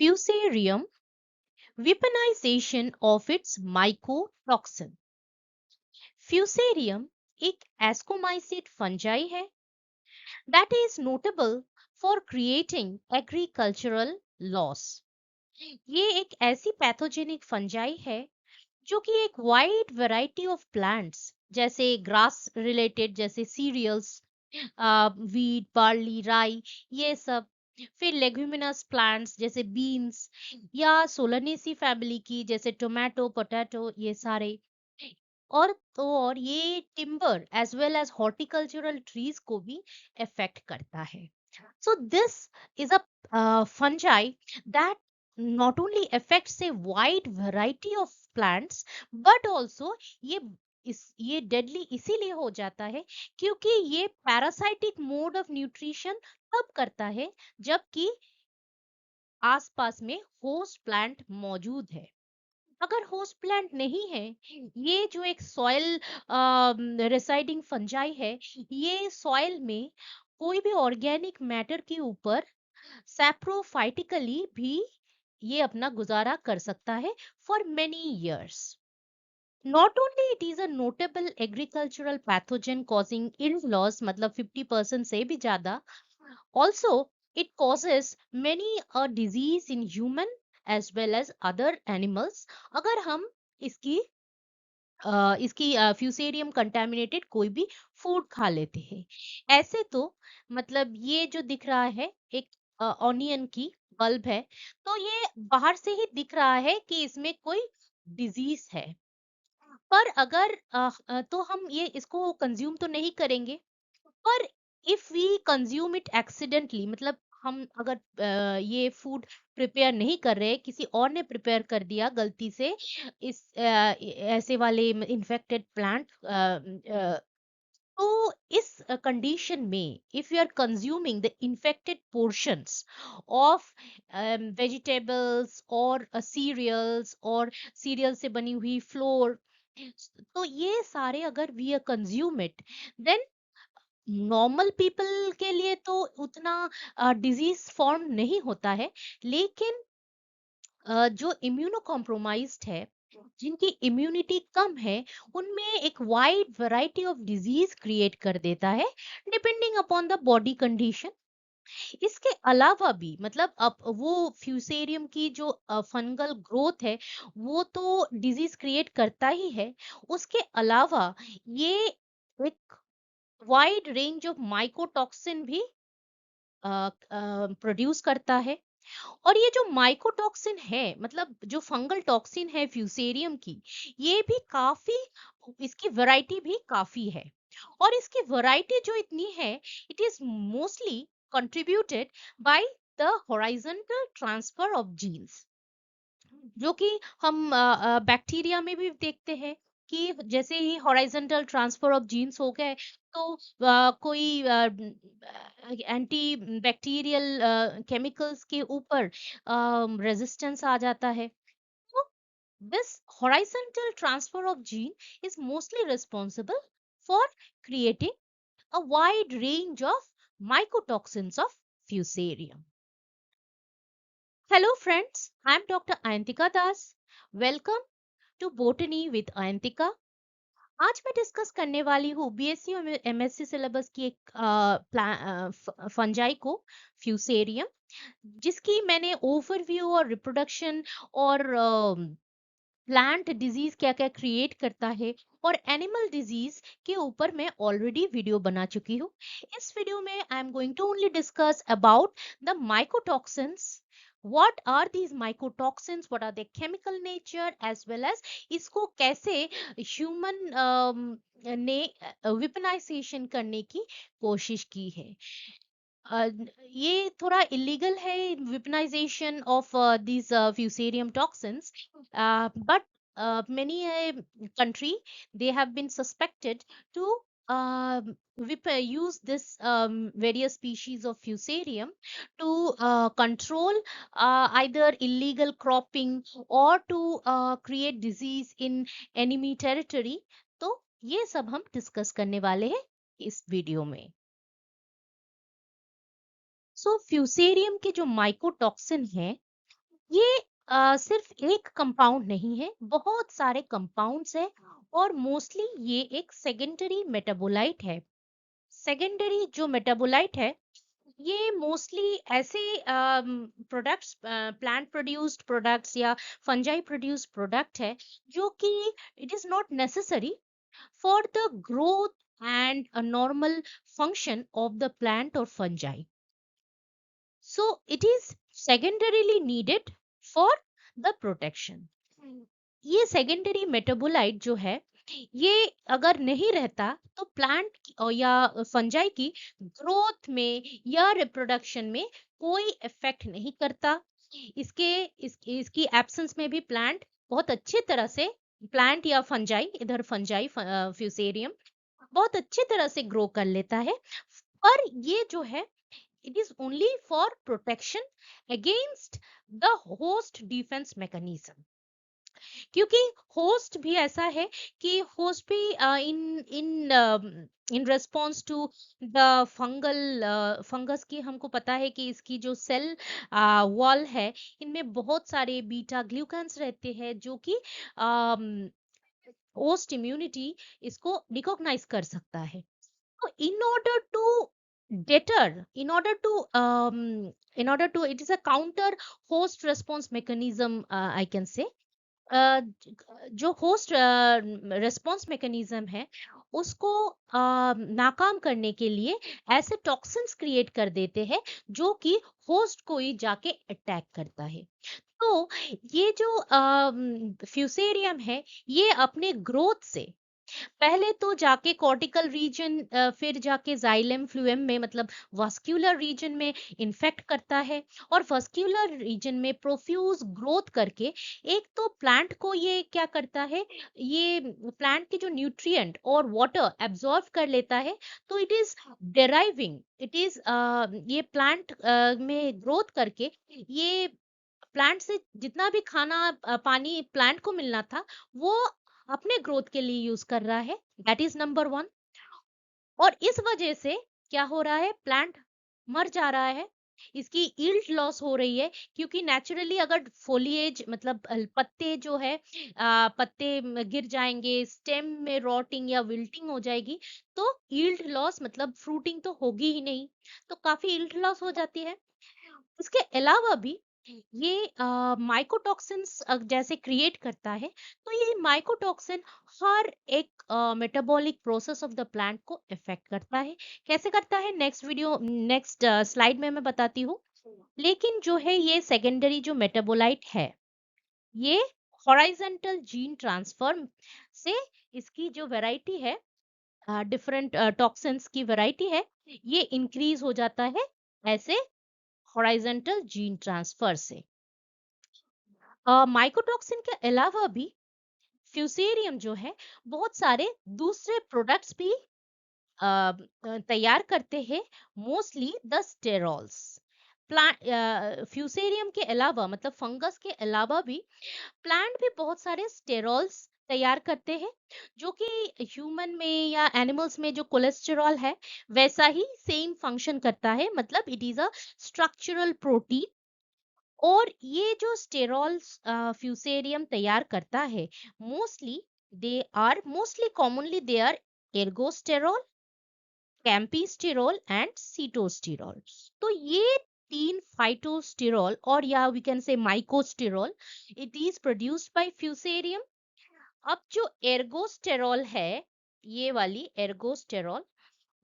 Fusarium weaponization of its mycotoxin. Fusarium एक एस्कोमाइसिड fungi है that is notable for creating agricultural loss. ये एक ऐसी पैथोजेनिक फंजाई है जो कि एक वाइड वैरायटी ऑफ प्लांट्स जैसे ग्रास रिलेटेड जैसे सीरियल्स, वीट, बार्ली, राई, ये सब, फिर लेग्यूमिनस प्लांट्स जैसे बीन्स या सोलनेसी फैमिली की जैसे टोमेटो, पोटैटो, ये सारे, और ये timber as well as horticultural trees को भी इफेक्ट करता है. So this is a fungi that not only affects a wide variety of plants but also ये ये डेडली इसीलिए हो जाता है क्योंकि ये पैरासाइटिक मोड ऑफ न्यूट्रिशन तब करता है जबकि आसपास में होस्ट प्लांट मौजूद है. अगर होस्ट प्लांट नहीं है, ये जो एक सॉइल रिसाइडिंग फंजाई है, ये सॉइल में कोई भी ऑर्गेनिक मैटर के ऊपर सैप्रोफाइटिकली भी ये अपना गुजारा कर सकता है for many years. Not only it is a notable agricultural pathogen causing ill loss, मतलब 50% से भी ज्यादा, also it causes many a disease in human as well as other animals. अगर हम इसकी फ्यूसेरियम कंटामिनेटेड कोई भी फूड खा लेते हैं. ऐसे तो मतलब ये जो दिख रहा है एक ऑनियन की बल्ब है, तो ये बाहर से ही दिख रहा है कि इसमें कोई डिजीज है, पर अगर तो हम ये इसको कंज्यूम तो नहीं करेंगे. पर if we consume it accidentally, मतलब हम अगर ये फूड प्रिपेयर नहीं कर रहे, किसी और ने प्रिपेयर कर दिया गलती से इस ऐसे वाले इन्फेक्टेड प्लांट, तो इस कंडीशन में if you are consuming the infected portions of vegetables और सीरियल्स और सीरियल से बनी हुई फ्लोर, तो ये सारे अगर we are consume it, then normal people के लिए तो उतना डिजीज फॉर्म नहीं होता है, लेकिन जो इम्यूनो कॉम्प्रोमाइज्ड है, जिनकी इम्यूनिटी कम है, उनमें एक wide variety of disease create कर देता है depending upon the body condition. इसके अलावा भी मतलब अब वो फ्यूसेरियम की जो फंगल ग्रोथ है वो तो डिजीज क्रिएट करता ही है, उसके अलावा ये एक वाइड रेंज ऑफ माइकोटॉक्सिन भी प्रोड्यूस करता है. और ये जो माइकोटॉक्सिन है, मतलब जो फंगल टॉक्सिन है फ्यूसेरियम की, ये भी काफी, इसकी वैरायटी भी काफी है. और इसकी वैरायटी जो इतनी है, it is mostly contributed by the horizontal transfer of genes, जो कि हम बैक्टीरिया में भी देखते हैं कि जैसे ही हॉरिजॉन्टल ट्रांसफर ऑफ जीन्स हो गए, तो कोई एंटी बैक्टीरियल केमिकल्स के ऊपर रेजिस्टेंस आ जाता है. तो this horizontal transfer of gene is mostly responsible for creating a wide range of mycotoxins of fusarium. Hello friends, I am Dr. Ayantika Das. Welcome to Botany with Ayantika. आज मैं discuss करने वाली हूँ BSc और MSc syllabus की एक fungi को, Fusarium, जिसकी मैंने ओवरव्यू और रिप्रोडक्शन और प्लांट डिजीज क्या क्या क्रिएट करता है और एनिमल डिजीज के ऊपर मैं ऑलरेडी वीडियो बना चुकी हूँ. इस वीडियो में I am going to only discuss about the mycotoxins. what are these mycotoxins, what are their chemical nature, as well as इसको कैसे ह्यूमन ने विपनाइजेशन करने की कोशिश की है. अ, ये थोड़ा इलीगल है, weaponization of these fusarium toxins, but many country they have been suspected to use this various species of fusarium to control either illegal cropping or to create disease in enemy territory. तो ये सब हम discuss करने वाले हैं इस video में. सो Fusarium के जो माइकोटॉक्सिन है, ये सिर्फ एक कंपाउंड नहीं है, बहुत सारे कंपाउंड्स है और मोस्टली ये एक सेकेंडरी मेटाबोलाइट है। सेकेंडरी जो मेटाबोलाइट है ये मोस्टली ऐसे प्रोडक्ट्स, प्लांट प्रोड्यूस्ड प्रोडक्ट्स या फंजाई प्रोड्यूस्ड प्रोडक्ट है जो कि it is not necessary for the growth and a normal function of the plant और fungi, so it is secondarily needed for the protection। ये secondary metabolite जो है ये अगर नहीं रहता तो प्लांट या फंजाई की ग्रोथ में या रिप्रोडक्शन में कोई इफेक्ट नहीं करता। इसकी एब्सेंस में भी प्लांट बहुत अच्छे तरह से, प्लांट या फंजाई, इधर फंजाई फ्यूसेरियम बहुत अच्छी तरह से ग्रो कर लेता है। पर ये जो है it is only for protection against the host defense mechanism, क्योंकि होस्ट भी ऐसा है कि होस्ट भी in in in response to the fungus की, हमको पता है कि इसकी जो सेल वॉल है इनमें बहुत सारे बीटा ग्लूकान्स रहते हैं जो कि होस्ट इम्यूनिटी इसको रिकॉग्नाइज कर सकता है। So in order to deter, in order to, it is a counter host response mechanism, I can say। जो होस्ट रिस्पॉन्स मैकेनिज्म है उसको नाकाम करने के लिए ऐसे टॉक्सिन्स क्रिएट कर देते हैं जो कि होस्ट को ही जाके अटैक करता है। तो ये जो फ्यूसेरियम है ये अपने ग्रोथ से पहले तो जाके कॉर्टिकल रीजन, फिर जाके जाइलम फ्लूएम में मतलब वास्कुलर रीजन में इन्फेक्ट करता है और वास्कुलर रीजन में प्रोफ्यूज ग्रोथ करके एक तो प्लांट को ये क्या करता है, ये प्लांट के जो न्यूट्रिएंट और वाटर एब्जॉर्ब कर लेता है। तो it is deriving, it is ये प्लांट में ग्रोथ करके ये प्लांट से जितना भी खाना पानी प्लांट को मिलना था वो अपने ग्रोथ के लिए यूज कर रहा है। That is number one. और इस वजह से क्या हो रहा है, प्लांट मर जा रहा है, इसकी यील्ड लॉस हो रही है। क्योंकि नेचुरली अगर फोलिएज मतलब पत्ते जो है पत्ते गिर जाएंगे, स्टेम में रॉटिंग या विल्टिंग हो जाएगी, तो यील्ड लॉस मतलब फ्रूटिंग तो होगी ही नहीं, तो काफी यील्ड लॉस हो जाती है। इसके अलावा भी ये माइकोटॉक्सिन्स जैसे क्रिएट करता है। तो ये माइकोटॉक्सिन हर एक metabolic process of the plant को इफेक्ट करता है। कैसे करता है नेक्स्ट स्लाइड में मैं बताती हूँ। लेकिन जो है ये सेकेंडरी जो मेटाबोलाइट है ये हॉरिजॉन्टल जीन ट्रांसफर से इसकी जो वैरायटी है, डिफरेंट टॉक्सिन्स की वैरायटी है, ये इंक्रीज हो जाता है ऐसे हॉरिजॉन्टल जीन ट्रांसफर से। माइकोटॉक्सिन के अलावा भी फ्यूसेरियम जो है बहुत सारे दूसरे प्रोडक्ट्स भी तैयार करते हैं, mostly the sterols. Plant Fusarium के अलावा मतलब फंगस के अलावा भी प्लांट भी बहुत सारे स्टेरॉल्स तैयार करते हैं जो कि ह्यूमन में या एनिमल्स में जो कोलेस्टेरॉल है वैसा ही सेम फंक्शन करता है, मतलब it is a structural protein. और ये जो स्टेरॉल्स फ्यूसेरियम तैयार करता है mostly commonly they are ergosterol, campesterol and sitosterol. तो ये तीन फाइटोस्टेरॉल और या we can say mycosterol, it is produced by Fusarium. अब जो एर्गोस्टेरॉल है, ये वाली ergosterol,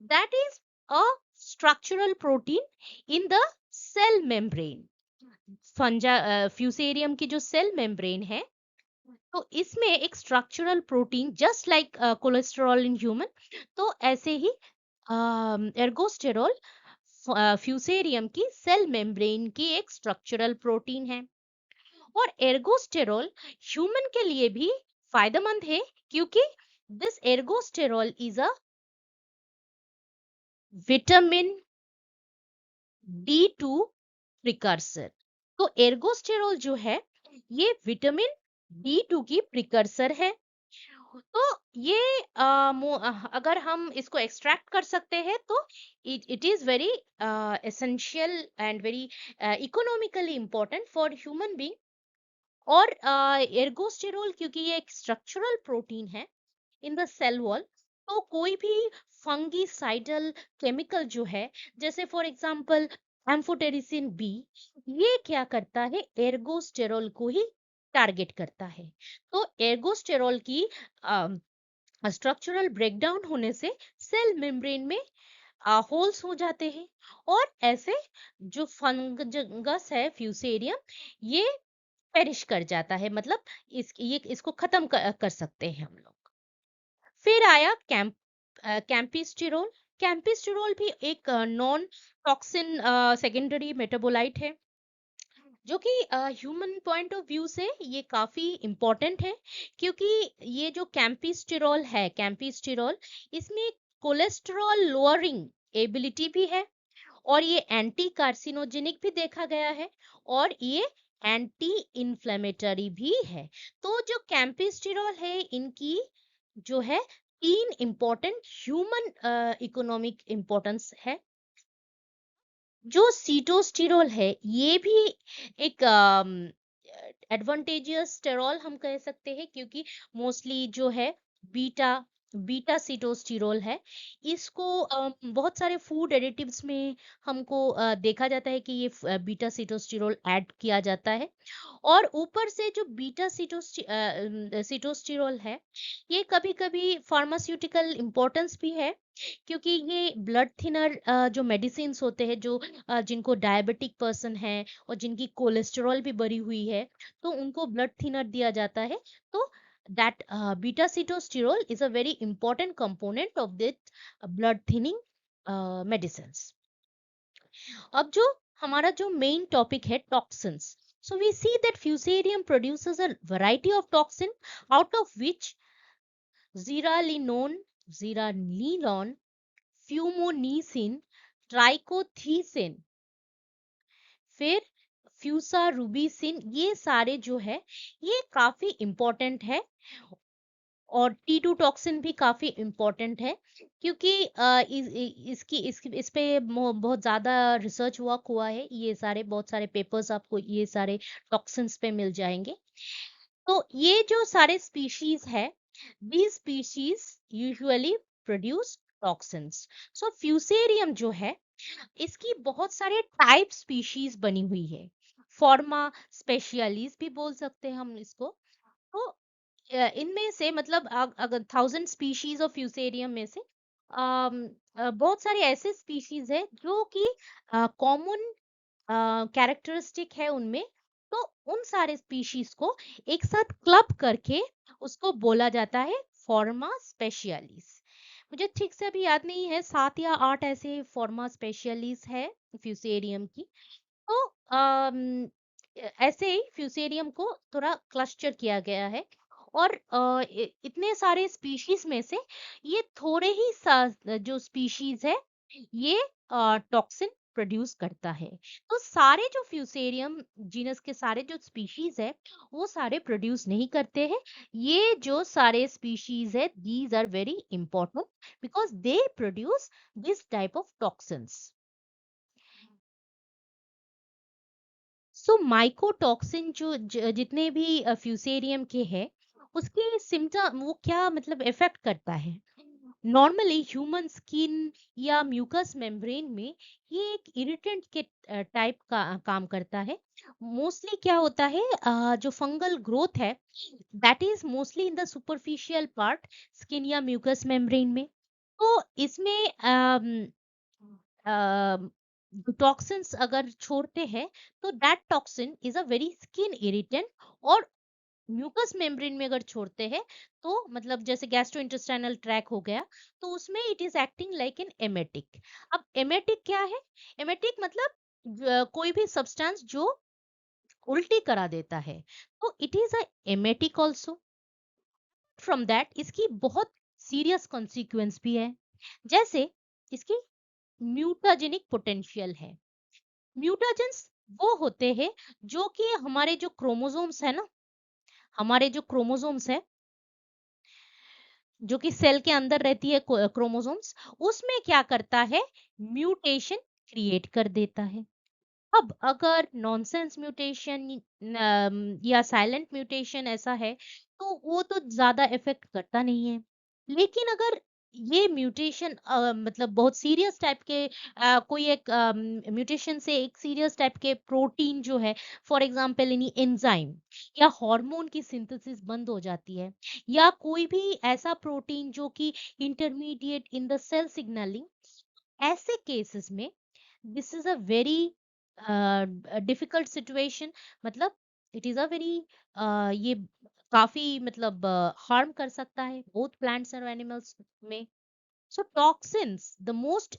that is a structural protein in the cell membrane. Fusarium की जो सेल मेम्ब्रेन है तो इसमें एक structural protein just like cholesterol in human, तो ऐसे ही एर्गोस्टेरॉल फ्यूसेरियम की सेल मेम्ब्रेन की एक स्ट्रक्चरल प्रोटीन है। और एर्गोस्टेरॉल ह्यूमन के लिए भी फायदेमंद है क्योंकि this ergosterol is a vitamin D2 precursor. तो एर्गोस्टेरॉल जो है ये विटामिन D2 की प्रिकर्सर है। तो ये अगर हम इसको एक्सट्रैक्ट कर सकते हैं तो it is very essential and very economically important for human being. और एर्गोस्टेरोल क्योंकि ये एक स्ट्रक्चरल प्रोटीन है इन द सेल वॉल, तो कोई भी फंगीसाइडल केमिकल जो है, जैसे फॉर एग्जांपल एम्फोटेरिसिन बी, ये क्या करता है, एर्गोस्टेरोल को ही टारगेट करता है। तो एर्गोस्टेरोल की स्ट्रक्चरल ब्रेकडाउन होने से सेल मेम्ब्रेन में होल्स हो जाते हैं, और ऐसे जो फंगस है फ्यूसेरियम, ये पेरिश कर जाता है, मतलब इसको खत्म कर सकते हैं हम लोग। फिर आया कैंपिस्टिरोल। कैंपिस्टिरोल भी एक नॉन टॉक्सिन सेकेंडरी मेटाबोलाइट है, जो कि ह्यूमन पॉइंट ऑफ व्यू से ये काफी इम्पोर्टेंट है, क्योंकि ये जो कैंपिस्टिरोल इसमें कोलेस्ट्रॉल लोअरिंग एबिलिटी भी है, और ये एंटी कार्सिनोजेनिक भी देखा गया है, और ये एंटी इन्फ्लेमेटरी भी है। तो जो कैंपिस्टिरोल है, इनकी जो है तीन इंपॉर्टेंट ह्यूमन इकोनॉमिक इम्पोर्टेंस है। जो सीटोस्टिरोल है, ये भी एक एडवांटेजियस स्टेरॉल हम कह सकते हैं, क्योंकि मोस्टली जो है बीटा बीटा सीटोस्टिरोल है। इसको बहुत सारे फूड एडिटिव्स में हमको देखा जाता है कि ये बीटा सीटोस्टिरोल ऐड किया जाता है। और ऊपर से जो बीटा सीटोस्टिरोल है, ये कभी कभी फार्मास्यूटिकल इम्पोर्टेंस भी है, क्योंकि ये ब्लड थिनर जो मेडिसिन होते हैं, जो जिनको डायबिटिक पर्सन है और जिनकी कोलेस्टेरॉल भी बढ़ी हुई है, तो उनको ब्लड थिनर दिया जाता है। तो that beta sitosterol is a very important component of this blood thinning medicine. अब जो हमारा जो मेन टॉपिक है, toxins. So we see that fusarium produces a variety of toxin, out of which zearalenone, zearalenone, फ्यूमोनीसिन, ट्राइकोथीसिन, फिर फ्यूसारुबिसिन, ये सारे जो है ये काफी इंपॉर्टेंट है। और T2 टॉक्सिन भी काफी इंपॉर्टेंट है, क्योंकि इस पे बहुत ज्यादा रिसर्च हुआ है। ये सारे बहुत सारे पेपर्स आपको ये सारे टॉक्सिन्स पे मिल जाएंगे। तो ये जो सारे स्पीशीज है, these species usually produce toxins. So Fusarium जो है, इसकी बहुत सारे टाइप स्पीशीज बनी हुई है। फॉर्मा स्पेशियलिस भी बोल सकते हैं हम इसको। तो इनमें से मतलब अगर 1000 स्पीशीज ऑफ फ्यूसेरियम में से बहुत सारे ऐसे स्पीशीज है जो कि कॉमन कैरेक्टरिस्टिक है उनमें। तो उन सारे स्पीशीज को एक साथ क्लब करके उसको बोला जाता है फॉर्मा स्पेशियलिस। मुझे ठीक से अभी याद नहीं है, 7 या 8 ऐसे फॉर्मा स्पेशियलिस है फ्यूसेरियम की। तो ऐसे ही फ्यूसेरियम को थोड़ा क्लस्टर किया गया है, और इतने सारे स्पीशीज में से ये थोड़े ही जो स्पीशीज है, ये टॉक्सिन प्रोड्यूस करता है। तो सारे जो फ्यूसेरियम जीनस के सारे जो स्पीशीज है, वो सारे प्रोड्यूस नहीं करते हैं। ये जो सारे स्पीशीज है, these are very important because they produce this type of toxins. So mycotoxin जो जितने भी फ्यूसेरियम के हैं, उसके सिम्टम वो क्या मतलब इफेक्ट करता है। नॉर्मली ह्यूमन स्किन या म्यूकस मेम्ब्रेन में ये एक इरिटेंट के टाइप का काम करता है। मोस्टली क्या होता है, जो फंगल ग्रोथ है, that is mostly in the superficial part, skin या म्यूकस मेम्ब्रेन में। तो इसमें टॉक्सिन्स अगर छोड़ते हैं, तो that toxin is a very skin irritant. और म्यूकस मेम्ब्रेन में अगर छोड़ते हैं, तो मतलब जैसे गैस्ट्रोइंटेस्टाइनल ट्रैक हो गया, तो उसमें it is acting like an emetic. अब एमेटिक क्या है? एमेटिक मतलब कोई भी सब्सटेंस जो उल्टी करा देता है, तो it is a emetic also. From that इसकी बहुत सीरियस कॉन्सिक्वेंस भी है, जैसे इसकी म्यूटाजेनिक पोटेंशियल है। म्यूटाजेंस वो होते हैं जो कि हमारे जो क्रोमोसोम्स है ना, हमारे जो क्रोमोसोम्स है, जो कि सेल के अंदर रहती है क्रोमोसोम्स, उसमें क्या करता है, म्यूटेशन क्रिएट कर देता है। अब अगर नॉनसेंस म्यूटेशन या साइलेंट म्यूटेशन ऐसा है, तो वो तो ज्यादा इफेक्ट करता नहीं है। लेकिन अगर ये म्यूटेशन मतलब बहुत सीरियस टाइप के कोई एक म्यूटेशन से एक सीरियस टाइप के प्रोटीन जो है, फॉर एग्जांपल एनी एंजाइम या हार्मोन की सिंथेसिस बंद हो जाती है, या कोई भी ऐसा प्रोटीन जो कि intermediate in the cell signalling, ऐसे केसेस में this is a very difficult situation. मतलब इट इज अ वेरी ये काफी मतलब हार्म कर सकता है बोथ प्लांट्स और एनिमल्स में। So toxins, the most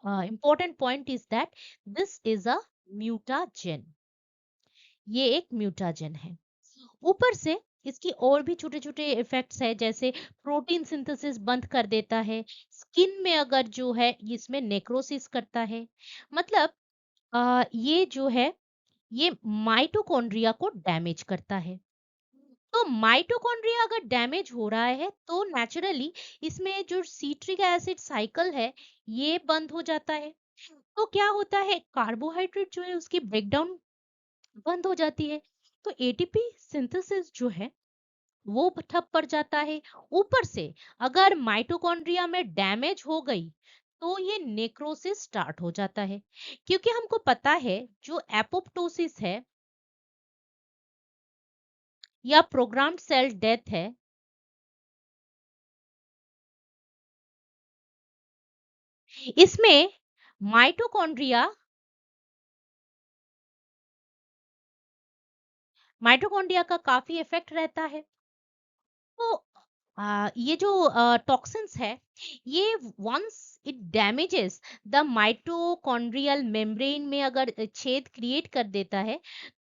important point is that this is a mutagen, ये एक म्यूटाजेन है। ऊपर से इसकी और भी छोटे छोटे इफेक्ट्स है, जैसे प्रोटीन सिंथेसिस बंद कर देता है, स्किन में अगर जो है इसमें नेक्रोसिस करता है। मतलब ये जो है ये माइटोकॉन्ड्रिया को डैमेज करता है। तो माइटोकॉन्ड्रिया अगर डैमेज हो रहा है तो नेचुरली इसमें जो सिट्रिक एसिड साइकिल है ये बंद हो जाता है। तो क्या होता है, कार्बोहाइड्रेट जो है उसकी ब्रेकडाउन बंद हो जाती है। तो एटीपी सिंथेसिस जो है वो ठप पड़ जाता है। ऊपर से अगर माइटोकॉन्ड्रिया में डैमेज हो गई तो ये नेक्रोसिस स्टार्ट हो जाता है। क्योंकि हमको पता है जो एपोप्टोसिस है या प्रोग्राम्ड सेल डेथ है, इसमें माइटोकॉन्ड्रिया माइटोकॉन्ड्रिया का काफी इफेक्ट रहता है। तो ये जो टॉक्सिन्स है, ये once it damages the mitochondrial membrane में अगर छेद क्रिएट कर देता है,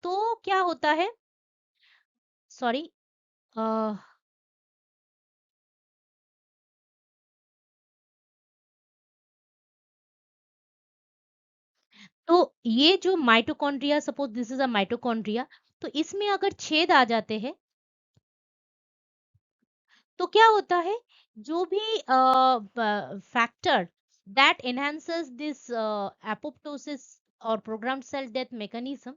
तो क्या होता है, सॉरी, तो ये जो mitochondria, suppose this is a mitochondria, तो इसमें अगर छेद आ जाते हैं तो क्या होता है, जो भी factor that enhances this apoptosis और प्रोग्राम सेल डेथ मैकेनिज्म,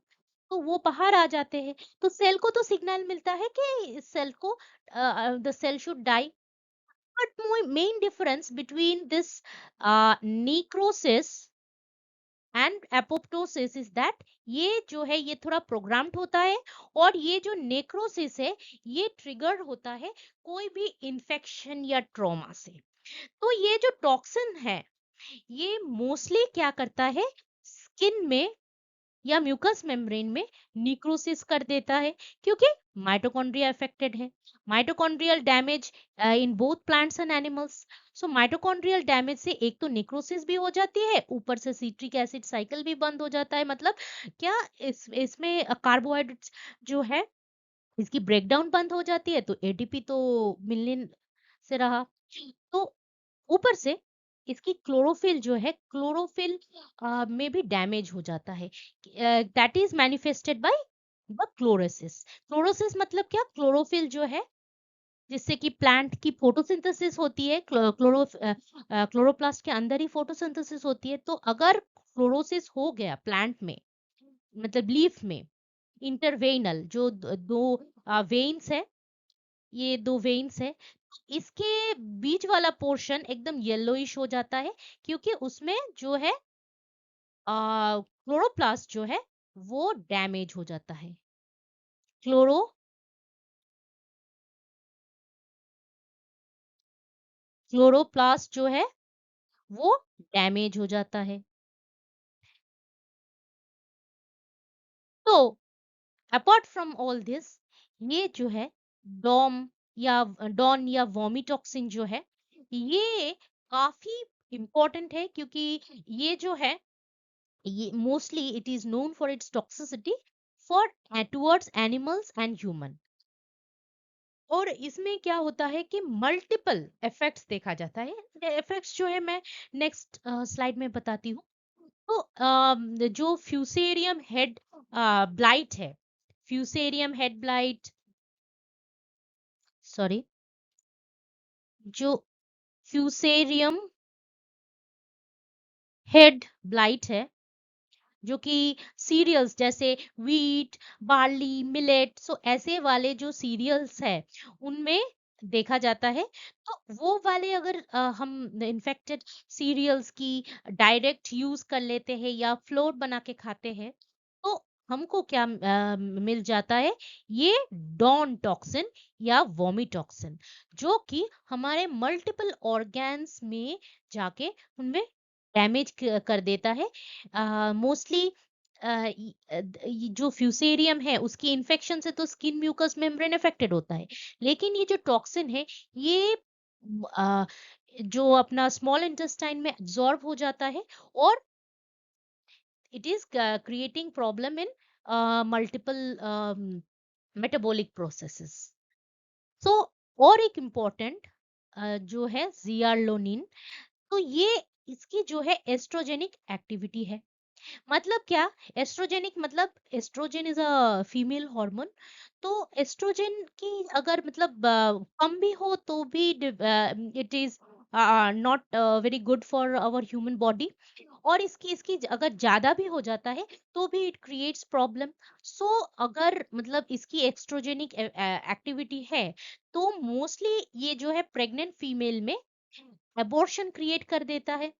तो वो बाहर आ जाते हैं। तो सेल को तो सिग्नल मिलता है कि सेल को the cell should die. But main difference between this necrosis and apoptosis is that ये जो है ये थोड़ा प्रोग्राम्ड होता है, और ये जो नेक्रोसिस है ये ट्रिगर होता है कोई भी इंफेक्शन या ट्रॉमा से। तो ये जो टॉक्सिन है ये मोस्टली क्या करता है, स्किन में या म्यूकस मेम्ब्रेन में निक्रोसिस कर देता है, क्योंकि माइटोकॉन्ड्रिया अफेक्टेड है। Mitochondrial damage in both plants and animals. So mitochondrial damage से एक तो निक्रोसिस भी हो जाती है, ऊपर से सिट्रिक एसिड साइकिल भी बंद हो जाता है। मतलब क्या, इसमें कार्बोहाइड्रेट्स जो है इसकी ब्रेकडाउन बंद हो जाती है, तो एटीपी तो मिलने से रहा। तो ऊपर से इसकी क्लोरोफिल जो है, क्लोरोफिल में भी डैमेज हो जाता है। That is manifested by the chlorosis. Chlorosis मतलब क्या, क्लोरोफिल जो है जिससे कि प्लांट की फोटोसिंथेसिस होती है, क्लोरोप्लास्ट के अंदर ही फोटोसिंथेसिस होती है। तो अगर क्लोरोसिस हो गया प्लांट में, मतलब लीफ में, इंटरवेनल जो दो वेन्स है, ये दो वेन्स है, इसके बीच वाला पोर्शन एकदम येलोइश हो जाता है, क्योंकि उसमें जो है क्लोरोप्लास्ट जो है वो डैमेज हो जाता है। क्लोरो क्लोरोप्लास्ट जो है वो डैमेज हो जाता है। तो अपार्ट फ्रॉम ऑल दिस, ये जो है डॉम या डॉन या वोमिटॉक्सिन जो है ये काफी इम्पोर्टेंट है, क्योंकि ये जो है ये mostly it is known for its toxicity for towards animals and human. और इसमें क्या होता है कि मल्टीपल इफेक्ट्स देखा जाता है। इफेक्ट्स जो है मैं नेक्स्ट स्लाइड में बताती हूँ। तो जो फ्यूसेरियम हेड ब्लाइट है, फ्यूसेरियम हेड ब्लाइट, सॉरी, जो फ्यूसेरियम हेड ब्लाइट है, जो कि सीरियल्स जैसे वीट, बार्ली, मिलेट, सो ऐसे वाले जो सीरियल्स है उनमें देखा जाता है। तो वो वाले अगर हम इन्फेक्टेड सीरियल्स की डायरेक्ट यूज कर लेते हैं या फ्लोर बना के खाते हैं, तो हमको क्या मिल जाता है, ये डॉन टॉक्सिन या वोमिटॉक्सिन, जो कि हमारे मल्टीपल ऑर्गन्स में जाके उनमें डैमेज कर देता है। मोस्टली जो फ्यूसेरियम है उसकी इन्फेक्शन से तो स्किन म्यूकस मेम्ब्रेन अफेक्टेड होता है, लेकिन ये जो टॉक्सिन है ये अ, जो अपना स्मॉल इंटेस्टाइन में एब्जॉर्ब हो जाता है और it is creating problem in multiple metabolic processes. So और एक इम्पोर्टेंट जो है जियारलोनिन, तो ये इसकी जो है एस्ट्रोजेनिक एक्टिविटी है। मतलब क्या, एस्ट्रोजेनिक मतलब estrogen is a female hormone. तो एस्ट्रोजन की अगर मतलब कम भी हो तो भी it is not very good for our human body, और इसकी इसकी अगर ज्यादा भी हो जाता है तो भी इट क्रिएट्स प्रॉब्लम। सो अगर मतलब इसकी एस्ट्रोजेनिक एक्टिविटी है तो मोस्टली ये जो है प्रेग्नेंट फीमेल में अबॉर्शन क्रिएट कर देता है,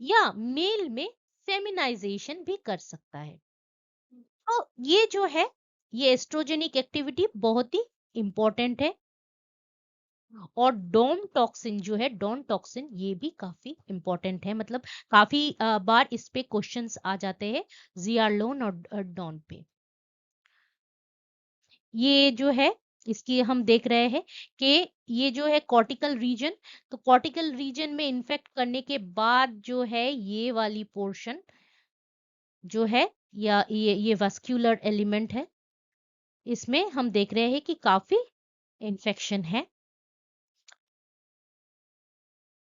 या मेल में फेमिनाइजेशन भी कर सकता है। तो ये जो है, ये एस्ट्रोजेनिक एक्टिविटी बहुत ही इंपॉर्टेंट है। और डोम टॉक्सिन जो है, डोन टॉक्सिन, ये भी काफी इंपॉर्टेंट है, मतलब काफी बार इस पे क्वेश्चंस आ जाते हैं जियालोन और डॉन पे। ये जो है, इसकी हम देख रहे हैं कि ये जो है कॉर्टिकल रीजन, तो कॉर्टिकल रीजन में इन्फेक्ट करने के बाद जो है ये वाली पोर्शन जो है, या ये वास्कुलर एलिमेंट है, इसमें हम देख रहे हैं कि काफी इन्फेक्शन है।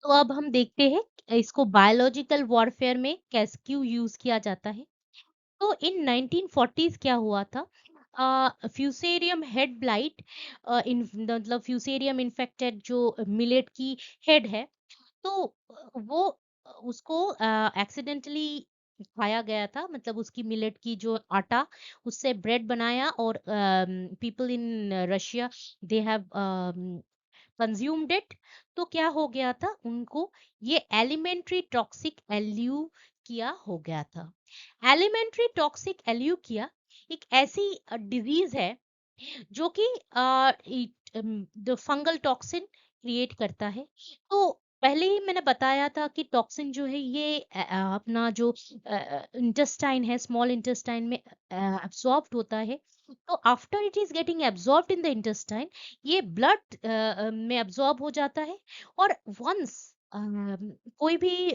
तो अब हम देखते हैं इसको बायोलॉजिकल वॉरफेयर में कैसे क्यों यूज किया जाता है। तो इन 1940s क्या हुआ था, फ्यूसेरियम हेड ब्लाइट, इन मतलब फ्यूसेरियम इन्फेक्टेड जो मिलेट की हेड है, तो वो उसको एक्सीडेंटली खाया गया था, मतलब उसकी मिलेट की जो आटा, उससे ब्रेड बनाया, और people in Russia they have consumed it. तो क्या हो गया था उनको, ये एलिमेंट्री टॉक्सिक एल्यूकिया हो गया था। एलिमेंट्री टॉक्सिक एल्यूकिया एक ऐसी डिजीज है जो कि द फंगल टॉक्सिन क्रिएट करता है। तो पहले ही मैंने बताया था कि टॉक्सिन जो है ये अपना जो इंटेस्टाइन है, स्मॉल इंटेस्टाइन में एब्सॉर्ब्ड होता है। तो after it is getting absorbed in the intestine, ये ब्लड में एब्सॉर्ब हो जाता है। और वंस कोई भी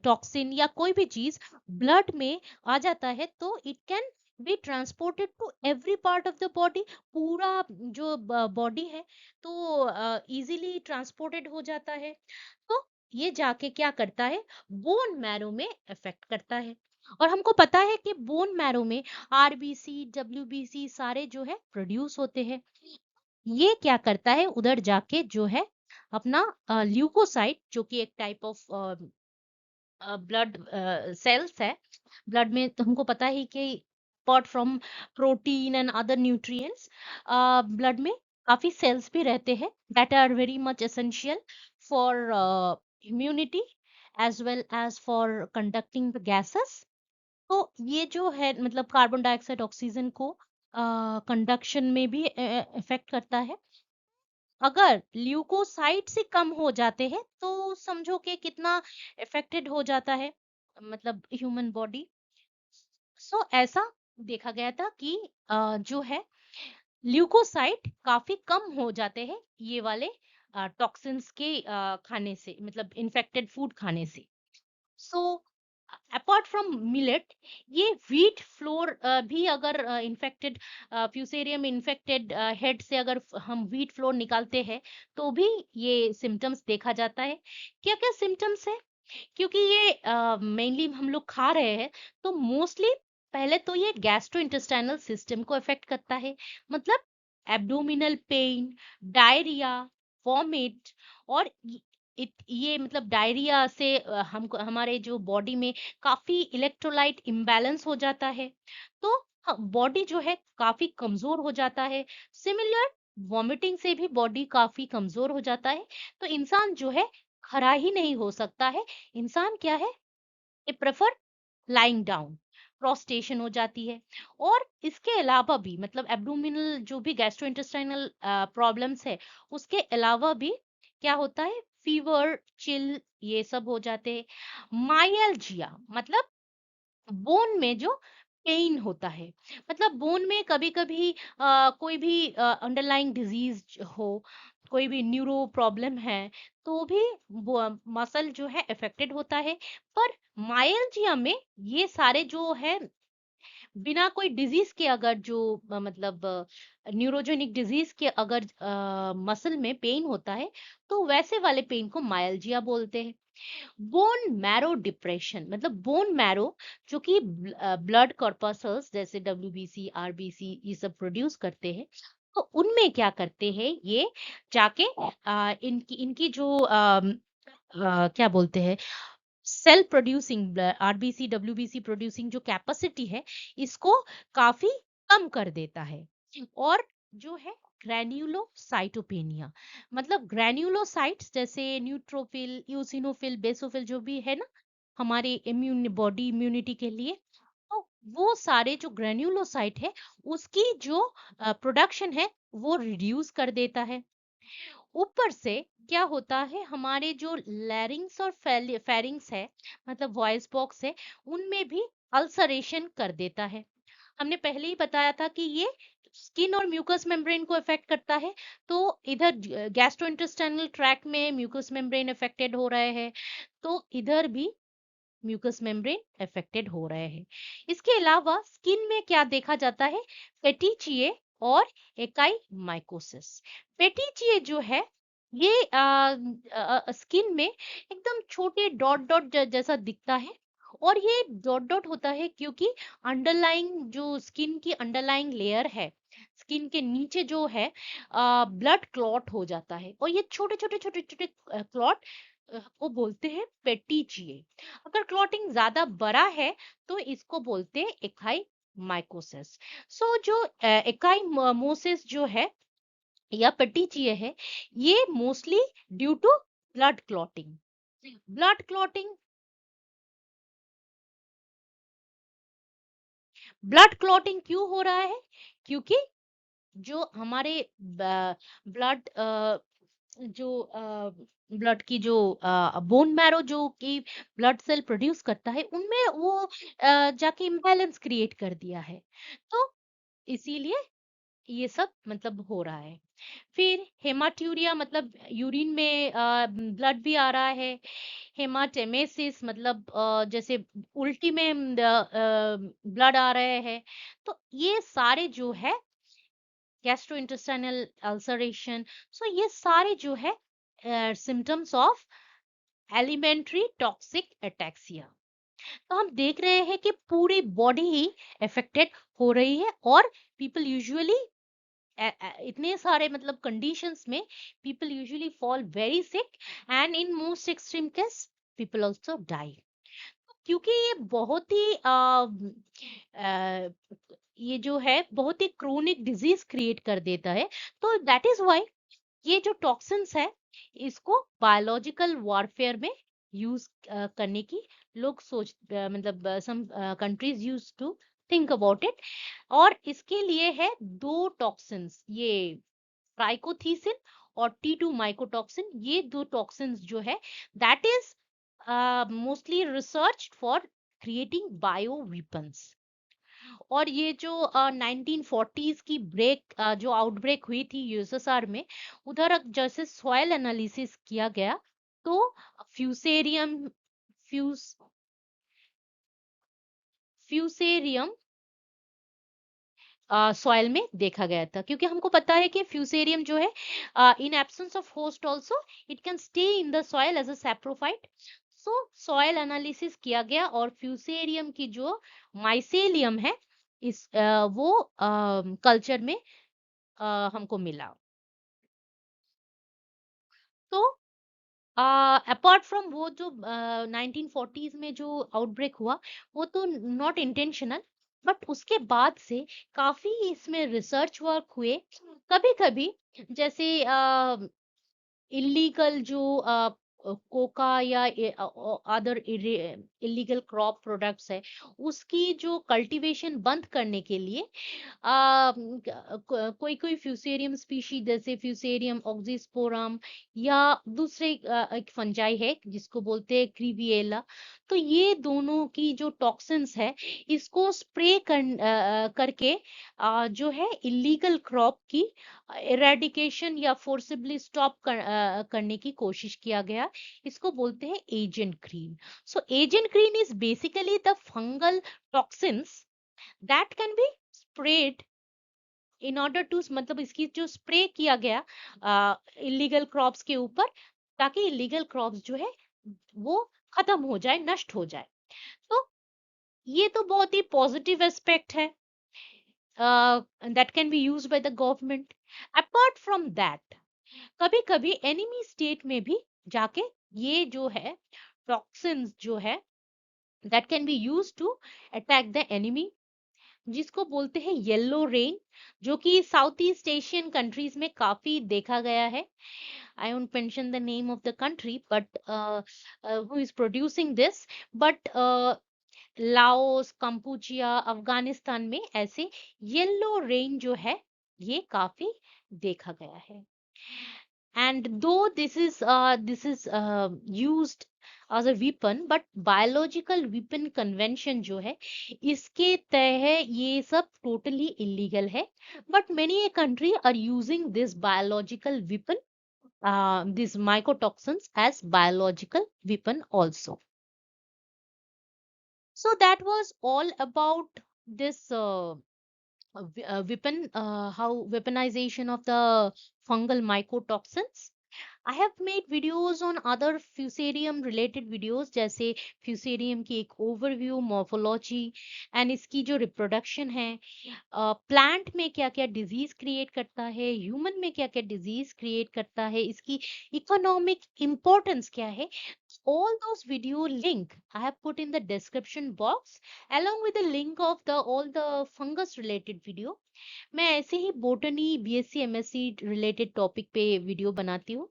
टॉक्सिन या कोई भी चीज ब्लड में आ जाता है तो it can be transported to every part of the body. पूरा जो बॉडी है तो इजीली ट्रांसपोर्टेड हो जाता है। तो ये जाके क्या करता है, बोन मैरो में इफेक्ट करता है। और हमको पता है कि बोन मैरो में आरबीसी, डब्ल्यूबीसी सारे जो है प्रोड्यूस होते हैं। ये क्या करता है, उधर जाके जो है अपना ल्यूकोसाइट, जो कि एक टाइप ऑफ ब्लड सेल्स है ब्लड में, तो हमको पता है कि apart from protein and other nutrients, blood में काफी सेल्स भी रहते हैं that are very much essential for immunity as well as for conducting the gases. तो ये जो है मतलब कार्बन डाइऑक्साइड ऑक्सीजन को कंडक्शन में भी इफेक्ट करता है। अगर ल्यूकोसाइट से कम हो जाते हैं तो समझो कि कितना इफेक्टेड हो जाता है मतलब ह्यूमन बॉडी। सो ऐसा देखा गया था कि जो है ल्यूकोसाइट काफी कम हो जाते हैं ये वाले टॉक्सिन्स के खाने से, मतलब इन्फेक्टेड फूड खाने से। सो अपार्ट फ्रॉम मिलेट, ये व्हीट फ्लोर भी अगर इन्फेक्टेड फ्यूसेरियम इन्फेक्टेड हेड से अगर हम व्हीट फ्लोर निकालते हैं तो भी ये सिम्टम्स देखा जाता है। क्या क्या सिम्टम्स है, क्योंकि ये मेनली हम लोग खा रहे हैं, तो मोस्टली पहले तो ये गैस्ट्रो इंटेस्टाइनल सिस्टम को अफेक्ट करता है, मतलब एब्डोमिनल पेन, डायरिया, वॉमिट और ये मतलब डायरिया से हमको हमारे जो बॉडी में काफी इलेक्ट्रोलाइट इम्बैलेंस हो जाता है, तो बॉडी जो है काफी कमजोर हो जाता है। सिमिलर वॉमिटिंग से भी बॉडी काफी कमजोर हो जाता है, तो इंसान जो है खड़ा ही नहीं हो सकता है। इंसान क्या है, ए प्रेफर लाइंग डाउन, प्रोस्टेशन हो जाती है। और इसके अलावा भी मतलब एब्डोमिनल जो भी गैस्ट्रोइंटेस्टाइनल प्रॉब्लम्स है, उसके अलावा भी क्या होता है, फीवर, चिल, ये सब हो जाते हैं। माइल्जिया मतलब बोन में जो पेन होता है, मतलब बोन में कभी कभी कोई भी अंडरलाइंग डिजीज हो, कोई भी न्यूरो प्रॉब्लम है, तो भी मसल जो है अफेक्टेड होता है। पर माइल्जिया में ये सारे जो है बिना कोई डिजीज के, अगर जो मतलब न्यूरोजेनिक डिजीज के अगर मसल में पेन होता है, तो वैसे वाले पेन को माइल्जिया बोलते हैं। बोन मैरो डिप्रेशन मतलब बोन मैरो जो कि ब्लड कॉर्पसल्स जैसे डब्ल्यूबीसी, आरबीसी ये सब प्रोड्यूस करते हैं, तो उनमें क्या करते हैं ये जाके इनकी इनकी जो क्या बोलते हैं, cell producing RBC WBC producing जो कैपेसिटी है, इसको काफी कम कर देता है। और जो है ग्रैन्युलोसाइटोपेनिया मतलब ग्रैन्युलोसाइट्स जैसे न्यूट्रोफिल, यूसिनोफिल, बेसोफिल जो भी है ना हमारे इम्यून बॉडी इम्यूनिटी के लिए, तो वो सारे जो ग्रैन्युलोसाइट है उसकी जो प्रोडक्शन है वो रिड्यूस कर देता है। ऊपर से क्या होता है, हमारे जो लैरिंग्स और फेरिंग्स है मतलब वॉइस बॉक्स है, उनमें भी अल्सरेशन कर देता है। हमने पहले ही बताया था कि ये स्किन और म्यूकस मेम्ब्रेन को इफेक्ट करता है, तो इधर गैस्ट्रोइंटेस्टाइनल ट्रैक में म्यूकस मेम्ब्रेन इफेक्टेड हो रहे हैं, तो इधर भी म्यूकस मेम्ब्रेन अफेक्टेड हो रहे हैं। इसके अलावा स्किन में क्या देखा जाता है, पेटीचिए और एकाई माइकोसिस। पेटीचिए जो है ये स्किन में एकदम छोटे डॉट डॉट जैसा दिखता है, और ये डॉट डॉट होता है क्योंकि अंडरलाइंग जो स्किन की अंडरलाइंग लेयर है, स्किन के नीचे जो है ब्लड क्लॉट हो जाता है, और ये छोटे छोटे छोटे छोटे क्लॉट को बोलते हैं पेटीचिए। अगर क्लॉटिंग ज्यादा बड़ा है तो इसको बोलते हैं एकाई माइकोसिस। सो जो एकाई मोसिस जो है या पेटीचिए है, ये mostly due to blood clotting. Blood clotting, blood clotting क्यों हो रहा है, क्योंकि जो हमारे ब्लड जो ब्लड की जो बोन मैरो जो कि ब्लड सेल प्रोड्यूस करता है, उनमें वो जाके इम्बैलेंस क्रिएट कर दिया है, तो इसीलिए ये सब मतलब हो रहा है। फिर हेमाट्यूरिया मतलब यूरिन में ब्लड भी आ रहा है। हेमाटेमेसिस मतलब जैसे उल्टी में ब्लड आ रहे हैं। तो ये सारे जो है गैस्ट्रोइंटेस्टाइनल अल्सरेशन, सो ये सारे जो है symptoms of alimentary toxic ataxia. तो हम देख रहे हैं कि पूरी बॉडी ही अफेक्टेड हो रही है, और पीपल यूजुअली इतने सारे मतलब कंडीशंस में people usually fall very sick, and in most extreme case people also die. क्योंकि ये बहुत ही ये जो है बहुत ही क्रोनिक डिजीज क्रिएट कर देता है, तो दैट इज व्हाई ये जो टॉक्सिन्स है इसको बायोलॉजिकल वॉरफेयर में यूज करने की लोग मतलब some countries use to think about it. और इसके लिए है दो टॉक्सिन्स, ये ट्राइकोथीसिन और T2 माइकोटॉक्सिन, ये दो टॉक्सिन्स जो है that is mostly research for creating bio weapons. और ये जो 1940s की जो आउटब्रेक हुई थी यूएसएसआर में, उधर जैसे सॉइल एनालिसिस किया गया, तो फ्यूसेरियम फ्यूस फ्यूसेरियम सॉइल में देखा गया था, क्योंकि हमको पता है कि फ्यूसेरियम जो है in absence of host also it can stay in the soil as a saprophyte. So soil analysis किया गया और फ्यूसेरियम की जो माइसेलियम है वो कल्चर में हमको मिला। तो अपार्ट फ्रॉम वो जो 1940s में जो आउटब्रेक हुआ, वो तो नॉट इंटेंशनल, बट उसके बाद से काफी इसमें रिसर्च वर्क हुए। कभी कभी जैसे इलीगल जो कोका या अदर इलीगल क्रॉप प्रोडक्ट्स है, उसकी जो कल्टीवेशन बंद करने के लिए कोई कोई फ्यूसेरियम स्पीशी जैसे फ्यूसेरियम ऑक्सीस्पोरम या दूसरे एक फंजाई है जिसको बोलते हैं क्रीविएला, तो ये दोनों की जो टॉक्सिन्स है, इसको स्प्रे करके जो है इलीगल क्रॉप की इरेडिकेशन या फोर्सिबली स्टॉप करने की कोशिश किया गया। इसको बोलते हैं agent green. So agent green is basically the fungal toxins that can be spread in order to, मतलब इसकी जो स्प्रे किया गया इलीगल क्रॉप्स के ऊपर, ताकि इलीगल क्रॉप्स जो है वो खत्म हो जाए, नष्ट हो जाए। तो ये तो बहुत ही पॉजिटिव एस्पेक्ट है that can be used by the government. Apart from that, कभी कभी एनिमी स्टेट में भी जाके ये जो है टॉक्सिन्स जो है that can be used to attack the enemy, जिसको बोलते हैं येलो रेन, जो कि साउथ ईस्ट एशियन कंट्रीज में काफी देखा गया है। I won't mention the name of the country, but who is producing this, but Laos, Kampuchea, Afghanistan में ऐसे येलो रेन जो है ये काफी देखा गया है। एंड दो this is used as a weapon, but biological weapon convention जो है इसके तहत ये सब टोटली इलीगल है, but many a country are using this biological weapon, these mycotoxins as biological weapon also. So that was all about this weapon, how weaponization of the fungal mycotoxins. I have made videos on other fusarium related videos, जैसे fusarium की एक overview, morphology and इसकी जो reproduction है, plant में क्या क्या disease create करता है, ह्यूमन में क्या क्या डिजीज क्रिएट करता है, इसकी इकोनॉमिक इम्पोर्टेंस क्या है, all those video link I have put in the description box along with the link of the all the fungus related video. मैं ऐसे ही botany BSc MSc related topic पे video बनाती हूँ।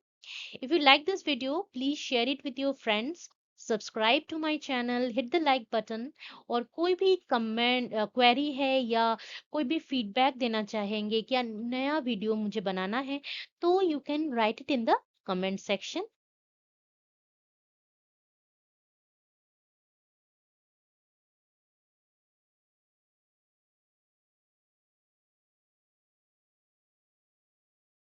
If you like this video, please share it with your friends. Subscribe to my channel, hit the like button, और कोई भी comment query है या कोई भी फीडबैक देना चाहेंगे क्या नया वीडियो मुझे बनाना है, तो you can write it in the comment section.